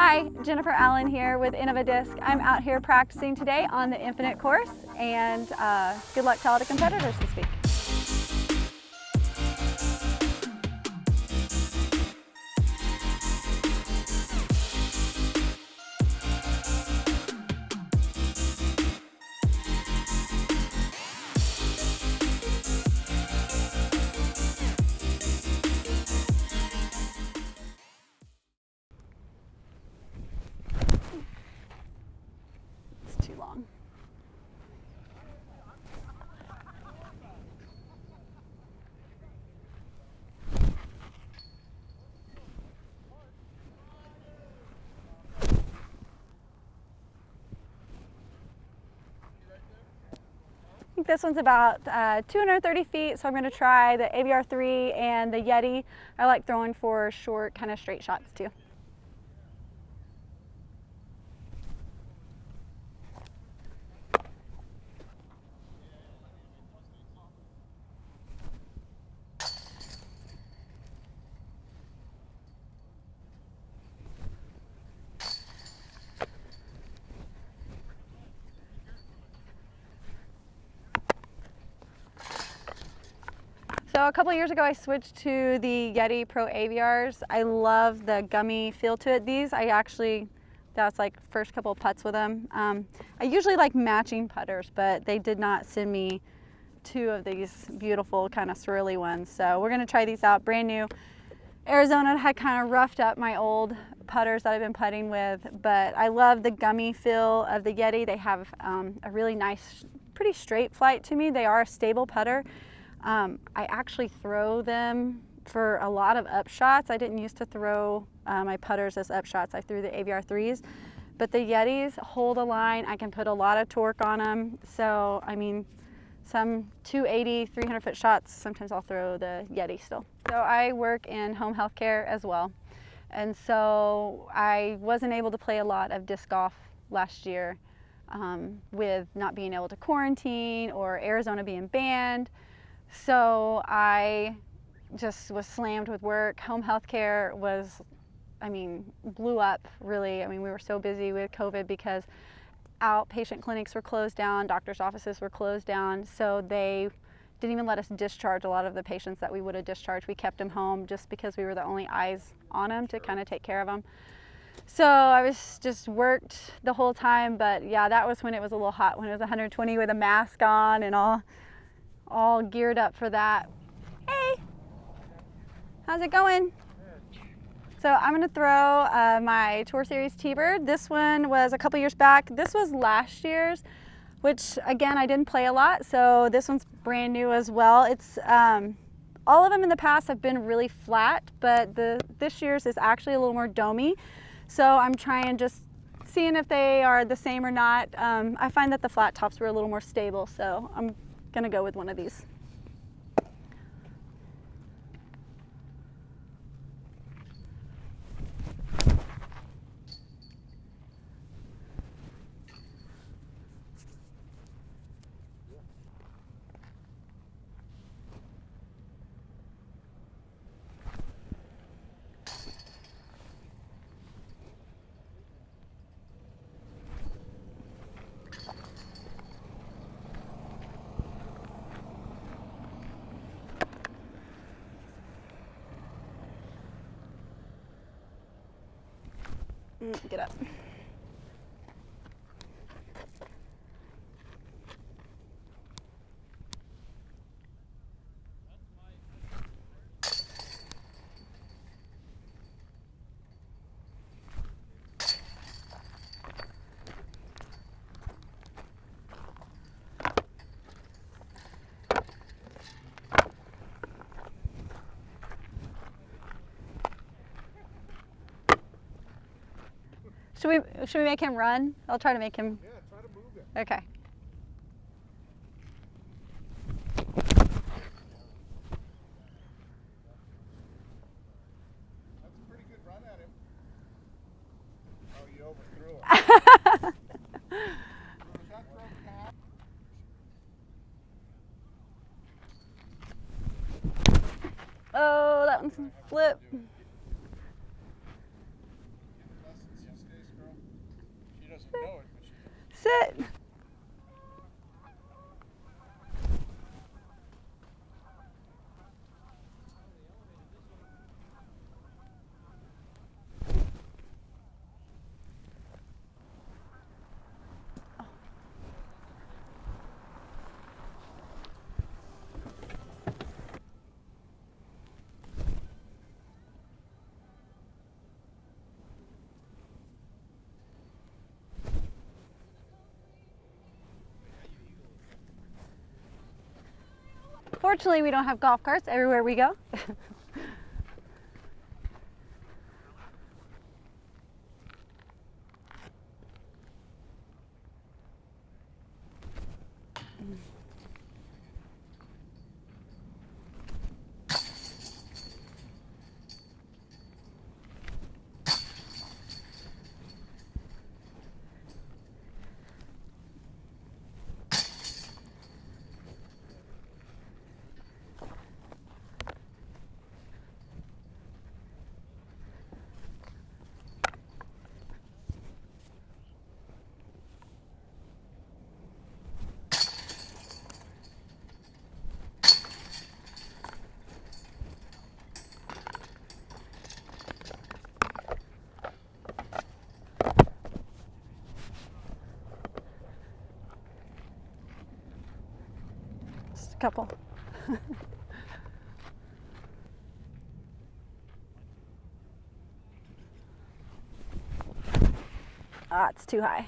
Hi, Jennifer Allen here with Innova Discs. I'm out here practicing today on the Infinite course, and good luck to all the competitors this week. It's too long. I think this one's about 230 feet, so I'm going to try the AVR3 and the Yeti. I like throwing for short, kind of straight shots too. So a couple years ago I switched to the Yeti Pro AVRs. I love the gummy feel to it. These that's like first couple of putts with them. I usually like matching putters, but they did not send me two of these beautiful kind of swirly ones. So we're gonna try these out, brand new. Arizona had kind of roughed up my old putters that I've been putting with, but I love the gummy feel of the Yeti. They have a really nice, pretty straight flight to me. They are a stable putter. I actually throw them for a lot of upshots. I didn't used to throw my putters as upshots. I threw the AVR3s, but the Yetis hold a line. I can put a lot of torque on them. So, I mean, some 280, 300 foot shots, sometimes I'll throw the Yeti still. So I work in home health care as well. And so I wasn't able to play a lot of disc golf last year with not being able to quarantine or Arizona being banned. So I just was slammed with work. Home health care was, blew up really. We were so busy with COVID because outpatient clinics were closed down, doctors' offices were closed down, so they didn't even let us discharge a lot of the patients that we would have discharged. We kept them home just because we were the only eyes on them to kind of take care of them. So I was just worked the whole time, but yeah, that was when it was a little hot, when it was 120 with a mask on and all geared up for that. Hey, how's it going? So I'm gonna throw my Tour Series T-Bird. This one was a couple years back. This was last year's, which again, I didn't play a lot. So this one's brand new as well. It's all of them in the past have been really flat, but this year's is actually a little more domey. So I'm trying just seeing if they are the same or not. I find that the flat tops were a little more stable, so I'm gonna go with one of these. Get up. Should we make him run? I'll try to make him. Yeah, try to move it. Okay. That's a pretty good run at him. Oh, you overthrew him. Was that throw cap? Oh, that one's flip. Lessons Sit. Fortunately, we don't have golf carts everywhere we go. Just a couple. Ah, it's too high.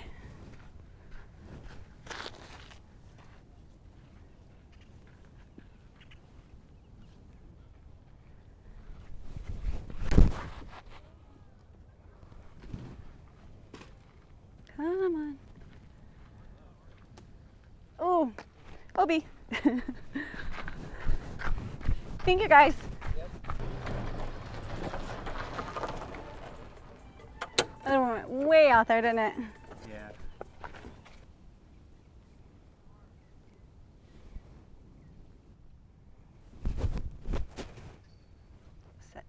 Come on. Oh, Obi. Thank you, guys. Other one went way out there, didn't it? Yeah. Sit.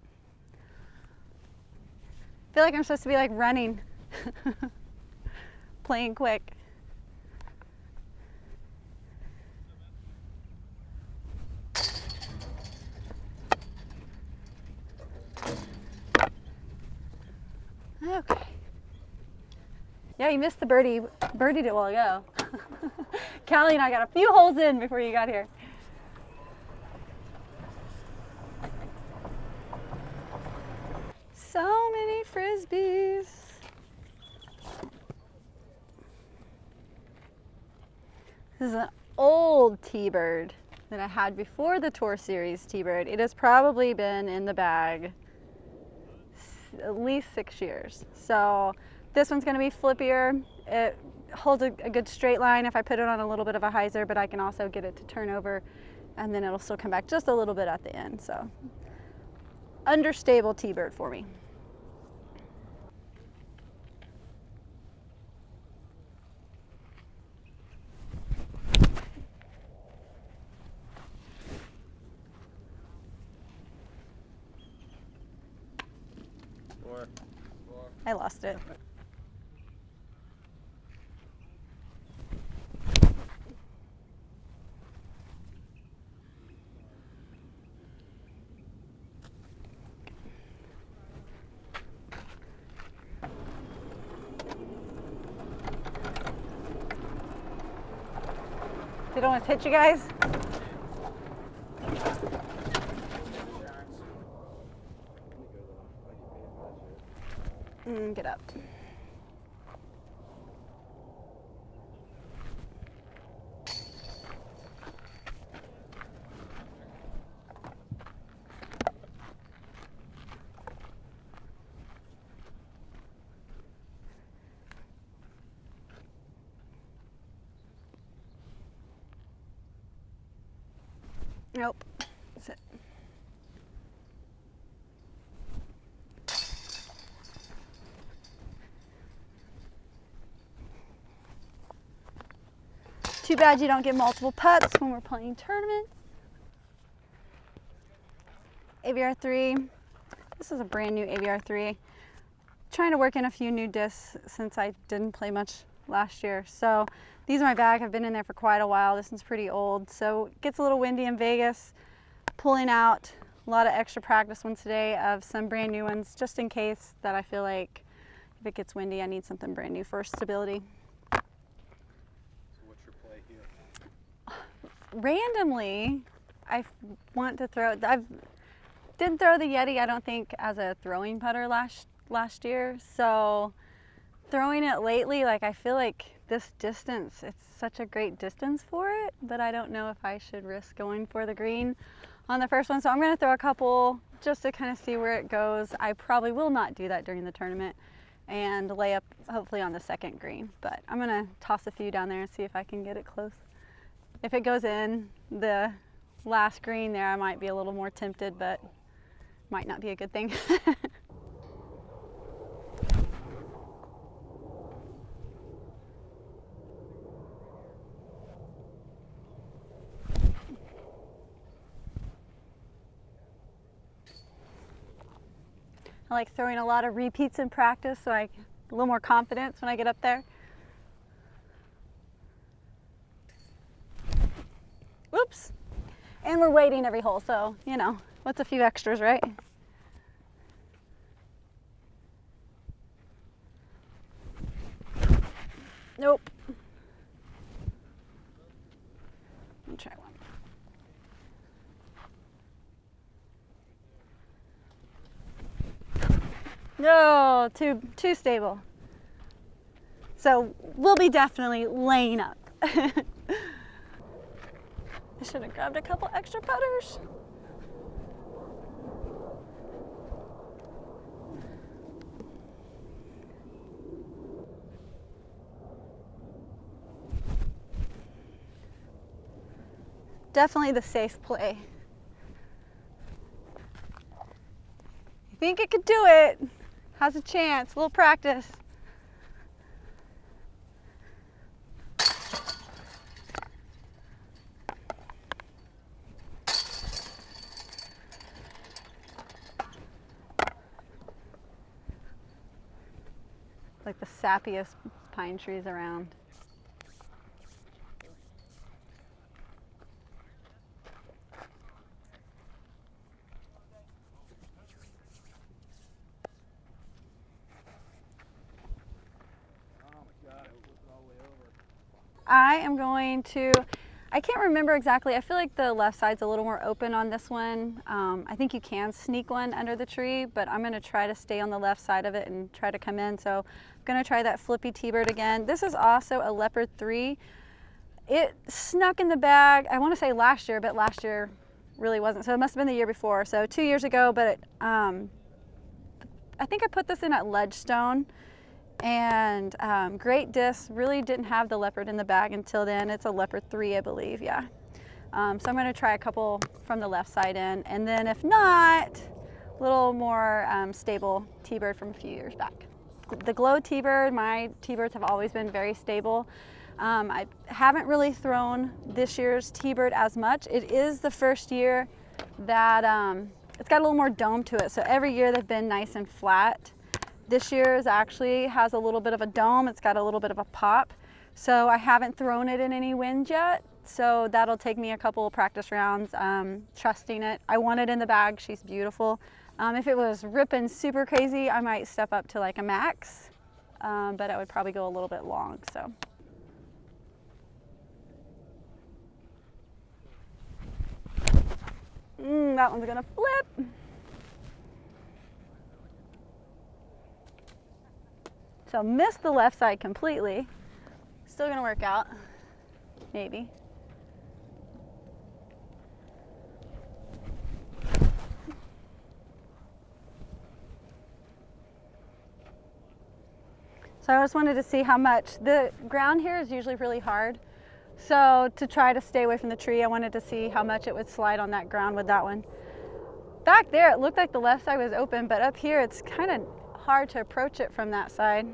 I feel like I'm supposed to be like running, playing quick. Okay. Yeah, you missed the birdie. Birdied it a while ago. Callie and I got a few holes in before you got here. So many frisbees. This is an old T-bird that I had before the Tour Series T-bird. It has probably been in the bag at least 6 years. So this one's going to be flippier. It holds a good straight line if I put it on a little bit of a hyzer, but I can also get it to turn over and then it'll still come back just a little bit at the end. So understable T-bird for me. I lost it. Did I almost hit you guys? Get up. Nope. Sit. Too bad you don't get multiple putts when we're playing tournaments. AVR 3. This is a brand new AVR 3. Trying to work in a few new discs since I didn't play much last year. So these in my bag have been in there for quite a while. This one's pretty old, so it gets a little windy in Vegas. Pulling out a lot of extra practice ones today of some brand new ones, just in case that I feel like if it gets windy, I need something brand new for stability. So what's your play here? Randomly, I want to throw, didn't throw the Yeti, I don't think, as a throwing putter last year. So throwing it lately, like I feel like this distance, it's such a great distance for it, but I don't know if I should risk going for the green on the first one. So I'm gonna throw a couple just to kind of see where it goes. I probably will not do that during the tournament and lay up hopefully on the second green, but I'm gonna toss a few down there and see if I can get it close. If it goes in the last green there, I might be a little more tempted, but might not be a good thing. I like throwing a lot of repeats in practice, so I get a little more confidence when I get up there. Whoops. And we're waiting every hole, so, you know, what's a few extras, right? Nope. Let me try one. No, too stable. So we'll be definitely laying up. I should have grabbed a couple extra putters. Definitely the safe play. You think it could do it? Has a chance, a little practice. Like the sappiest pine trees around. I am going to, I can't remember exactly. I feel like the left side's a little more open on this one. I think you can sneak one under the tree, but I'm going to try to stay on the left side of it and try to come in. So I'm going to try that flippy T-bird again. This is also a Leopard 3. It snuck in the bag, I want to say last year, but last year really wasn't. So it must have been the year before. So 2 years ago, but I think I put this in at Ledgestone. And great disc, really didn't have the Leopard in the bag until then. It's a Leopard 3, I believe, yeah. So I'm going to try a couple from the left side in, and then if not, a little more stable T-bird from a few years back. The Glow T-bird, my T-birds have always been very stable. I haven't really thrown this year's T-bird as much. It is the first year that it's got a little more dome to it, so every year they've been nice and flat. This year's actually has a little bit of a dome. It's got a little bit of a pop. So I haven't thrown it in any wind yet. So that'll take me a couple of practice rounds, trusting it. I want it in the bag. She's beautiful. If it was ripping super crazy, I might step up to like a max, but it would probably go a little bit long. So. That one's gonna flip. So missed the left side completely. Still gonna work out, maybe. So I just wanted to see how much. The ground here is usually really hard. So to try to stay away from the tree, I wanted to see how much it would slide on that ground with that one. Back there, it looked like the left side was open, but up here, it's kind of hard to approach it from that side.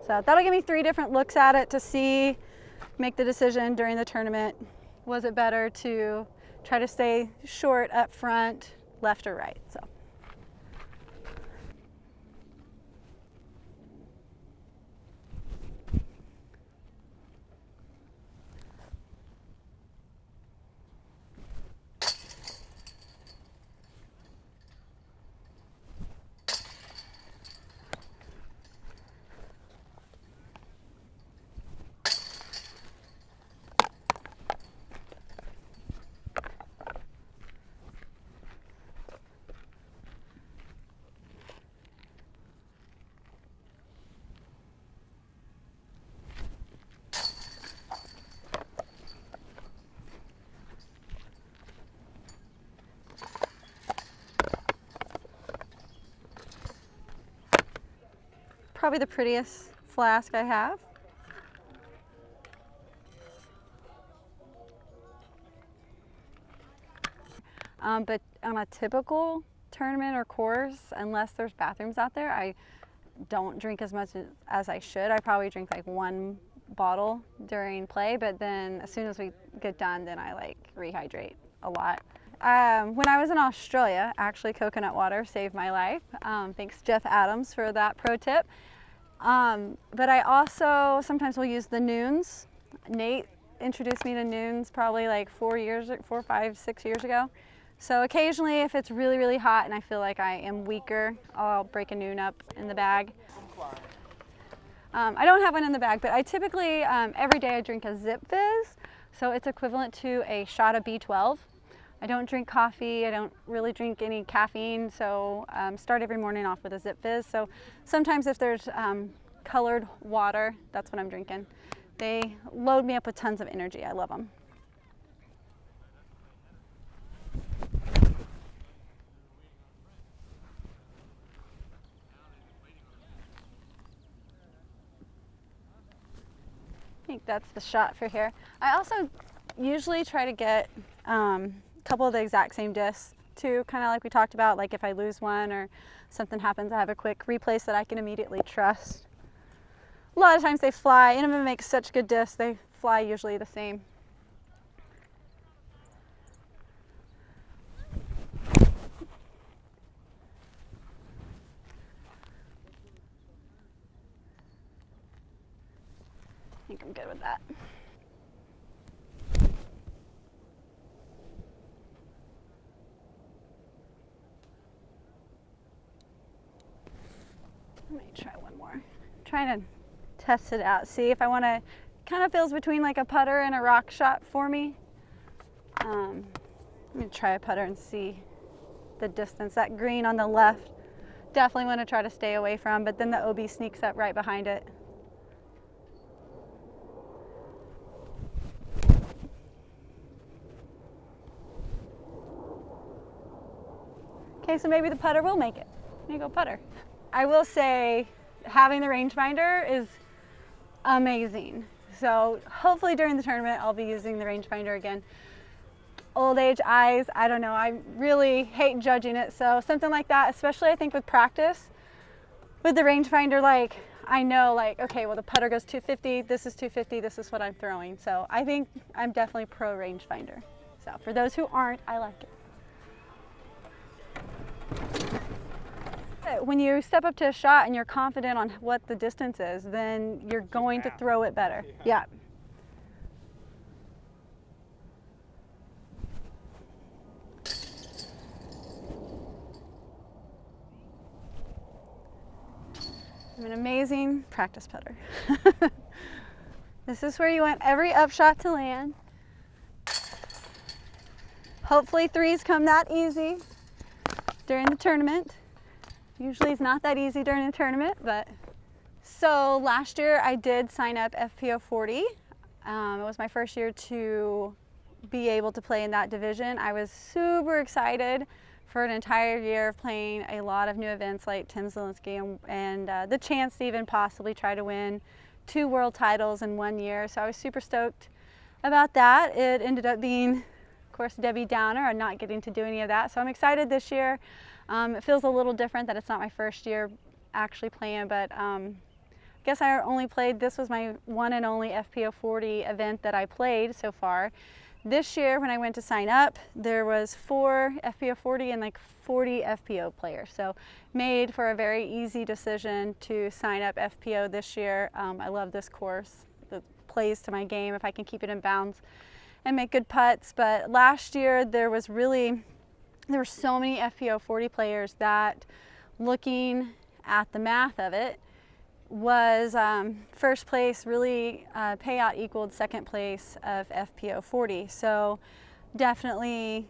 So that'll give me 3 different looks at it to see, make the decision during the tournament. Was it better to try to stay short up front, left or right. So. Probably the prettiest flask I have. But on a typical tournament or course, unless there's bathrooms out there, I don't drink as much as I should. I probably drink like 1 bottle during play, but then as soon as we get done, then I like rehydrate a lot. When I was in Australia, actually coconut water saved my life. Thanks Jeff Adams for that pro tip. But I also sometimes will use the Nunes. Nate introduced me to Nunes probably like 4, 5, 6 years ago. So occasionally if it's really, really hot and I feel like I am weaker, I'll break a Nune up in the bag. I don't have one in the bag, but I typically, every day I drink a Zip Fizz. So it's equivalent to a shot of B12. I don't drink coffee, I don't really drink any caffeine, so start every morning off with a Zip Fizz. So sometimes if there's colored water, that's what I'm drinking. They load me up with tons of energy, I love them. I think that's the shot for here. I also usually try to get couple of the exact same discs too, kind of like we talked about, like if I lose one or something happens, I have a quick replace that I can immediately trust. A lot of times they fly. Innova makes such good discs, they fly usually the same. I think I'm good with that. Let me try one more. I'm trying to test it out, see if I want to, kind of feels between like a putter and a rock shot for me. I'm going to try a putter and see the distance. That green on the left, definitely want to try to stay away from, but then the OB sneaks up right behind it. Okay, so maybe the putter will make it. Let me go putter. I will say having the rangefinder is amazing. So hopefully during the tournament I'll be using the rangefinder again. Old age eyes, I don't know, I really hate judging it. So something like that, especially I think with practice, with the rangefinder, like I know like, okay, well the putter goes 250, this is 250, this is what I'm throwing. So I think I'm definitely pro rangefinder. So for those who aren't, I like it. When you step up to a shot and you're confident on what the distance is, then you're going to throw it better. Yeah. I'm an amazing practice putter. This is where you want every upshot to land. Hopefully threes come that easy during the tournament. Usually it's not that easy during a tournament, but. So last year I did sign up FPO 40. It was my first year to be able to play in that division. I was super excited for an entire year of playing a lot of new events like Tim Zielinski and the chance to even possibly try to win 2 world titles in 1 year. So I was super stoked about that. It ended up being, of course, Debbie Downer and not getting to do any of that. So I'm excited this year. It feels a little different that it's not my first year actually playing, but I guess I only played, this was my one and only FPO 40 event that I played so far. This year when I went to sign up, there was 4 FPO 40 and like 40 FPO players. So made for a very easy decision to sign up FPO this year. I love this course. It plays to my game if I can keep it in bounds and make good putts. But last year there were so many FPO 40 players that, looking at the math of it, was first place really payout equaled second place of FPO 40. So definitely,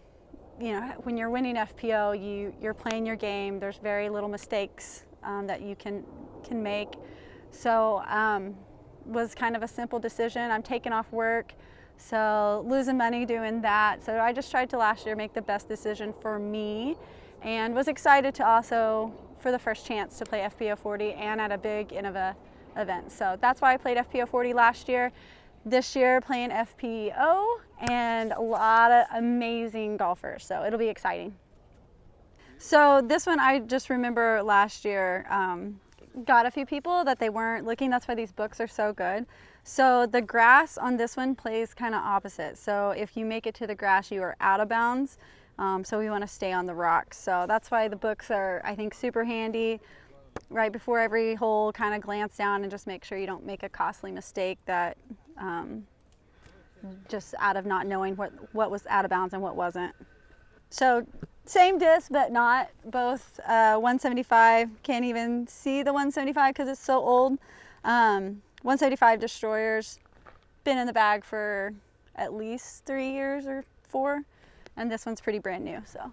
you know, when you're winning FPO, you're playing your game. There's very little mistakes that you can make. So was kind of a simple decision. I'm taking off work, so losing money doing that. So I just tried to last year make the best decision for me, and was excited to also for the first chance to play FPO 40 and at a big Innova event. So that's why I played FPO 40 last year. This year playing FPO and a lot of amazing golfers, so it'll be exciting. So this one I just remember last year got a few people that they weren't looking. That's why these books are so good. So the grass on this one plays kind of opposite. So if you make it to the grass, you are out of bounds. So we want to stay on the rocks. So that's why the books are, I think, super handy. Right before every hole, kind of glance down and just make sure you don't make a costly mistake that just out of not knowing what was out of bounds and what wasn't. So same disc, but not both 175. Can't even see the 175 because it's so old. 175 Destroyers, been in the bag for at least 3 years or 4. And this one's pretty brand new, so.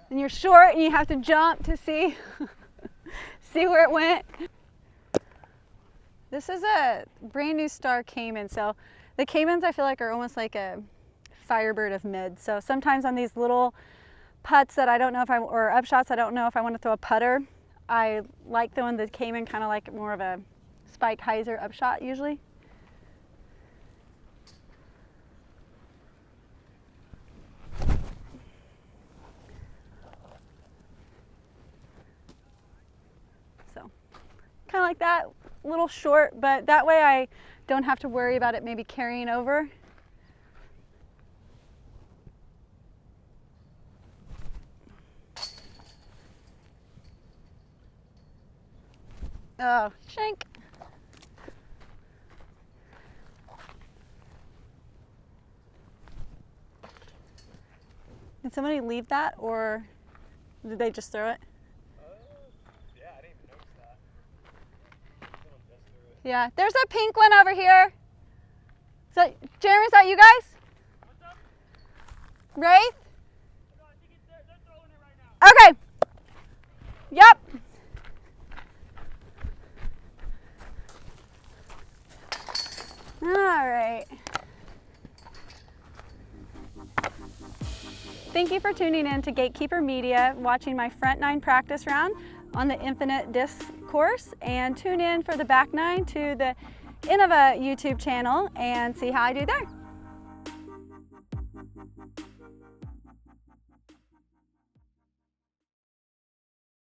And you're short and you have to jump to see where it went. This is a brand new star Cayman. So the Caymans I feel like are almost like a Firebird of mid. So sometimes on these little putts that I don't know if or upshots I don't know if I want to throw a putter, I like throwing the Cayman kind of like more of a Spike Heiser upshot usually. Kind of like that, a little short, but that way I don't have to worry about it maybe carrying over. Oh, shank. Did somebody leave that or did they just throw it? Yeah, there's a pink one over here. So, Jeremy, is that you guys? What's up? Wraith? No, I think they're throwing it right now. Okay. Yep. All right. Thank you for tuning in to Gatekeeper Media, watching my front 9 practice round on the Infinite Discs course, and tune in for the back 9 to the Innova YouTube channel and see how I do there.